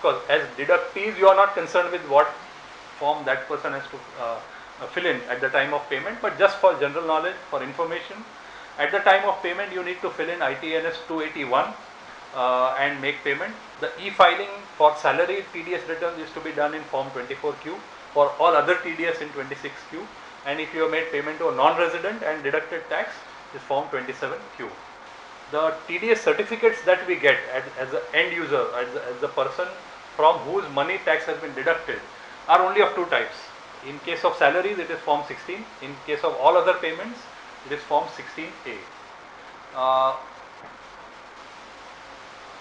course, as deductees, you are not concerned with what form that person has to fill in at the time of payment, but just for general knowledge, for information, at the time of payment, you need to fill in ITNS 281 and make payment. The e-filing for salary TDS returns is to be done in form 24Q, for all other TDS in 26Q, and if you have made payment to a non-resident and deducted tax, is form 27Q. The TDS certificates that we get as the end user, as the person from whose money tax has been deducted, are only of two types. In case of salaries, it is form 16. In case of all other payments, it is form 16A.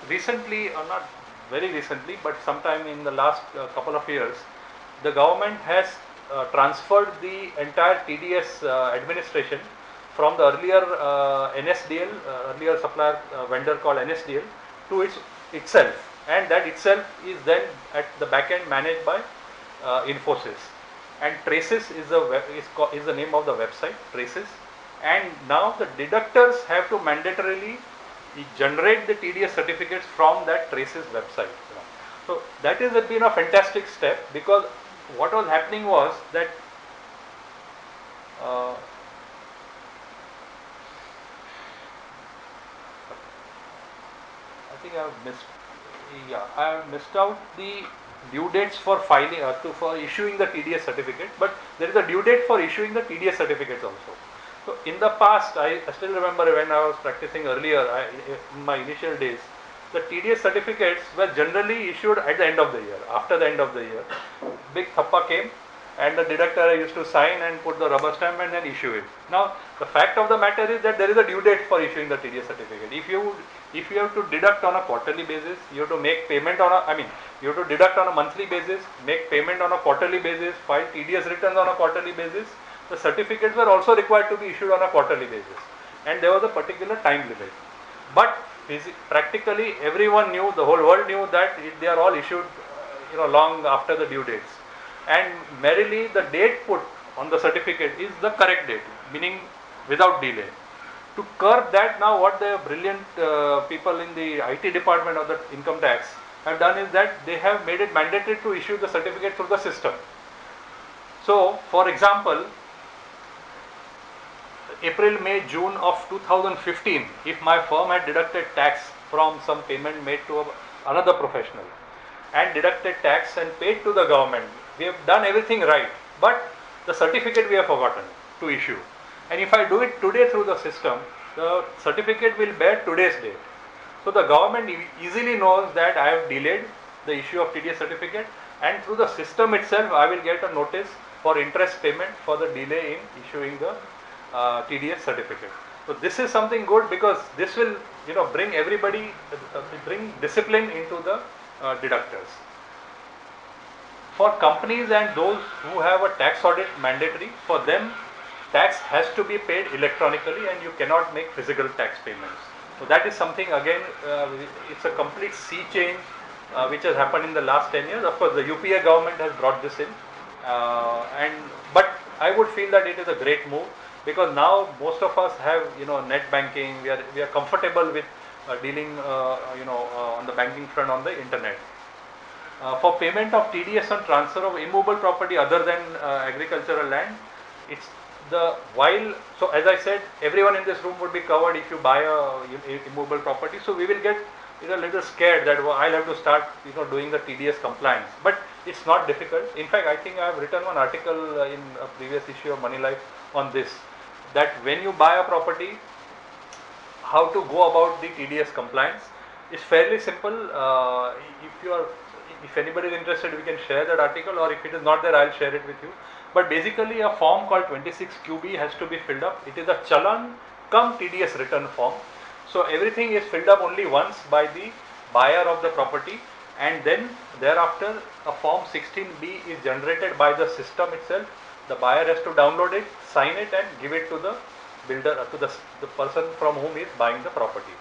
Recently, or not very recently, but sometime in the last couple of years, the government has transferred the entire TDS administration from the earlier NSDL, earlier supplier vendor called NSDL, to itself, and that itself is then at the back end managed by Infosys. And Traces is the name of the website, Traces. And now the deductors have to mandatorily generate the TDS certificates from that Traces website. So that has been a fantastic step, because what was happening was that I have missed out the due dates for filing for issuing the TDS certificate, but there is a due date for issuing the TDS certificates also. So in the past, I still remember when I was practicing earlier, in my initial days, the TDS certificates were generally issued at the end of the year. After the end of the year, big thappa came, and the deductor used to sign and put the rubber stamp and then issue it. Now, the fact of the matter is that there is a due date for issuing the TDS certificate. If you have to deduct on a quarterly basis, you have to make payment on you have to deduct on a monthly basis, make payment on a quarterly basis, file TDS returns on a quarterly basis. The certificates were also required to be issued on a quarterly basis, and there was a particular time limit. But practically everyone knew, the whole world knew, that they are all issued long after the due dates. And merely the date put on the certificate is the correct date, meaning without delay. To curb that, now what the brilliant people in the IT department of the income tax have done is that they have made it mandatory to issue the certificate through the system. So, for example, April, May, June of 2015, if my firm had deducted tax from some payment made to another professional and deducted tax and paid to the government, we have done everything right, but the certificate we have forgotten to issue. And if I do it today through the system, the certificate will bear today's date. So the government easily knows that I have delayed the issue of TDS certificate, and through the system itself I will get a notice for interest payment for the delay in issuing the TDS certificate. So this is something good, because this will bring everybody, bring discipline into the deductors. For companies and those who have a tax audit mandatory, for them tax has to be paid electronically and you cannot make physical tax payments. So that is something, again, it's a complete sea change which has happened in the last 10 years. Of course, the UPA government has brought this in, but I would feel that it is a great move, because now most of us have net banking. We are comfortable with dealing on the banking front on the internet. For payment of TDS on transfer of immovable property other than agricultural land, it's so as I said, everyone in this room would be covered if you buy a immovable property. So we will get a little scared that I'll have to start doing the TDS compliance, but it's not difficult. In fact, I think I have written one article in a previous issue of Money Life on this, that when you buy a property, how to go about the TDS compliance is fairly simple. If anybody is interested, we can share that article, or if it is not there, I'll share it with you. But basically, a form called 26QB has to be filled up. It is a Challan cum TDS return form. So everything is filled up only once by the buyer of the property, and then thereafter a form 16B is generated by the system itself. The buyer has to download it, sign it, and give it to the builder, to the person from whom he is buying the property.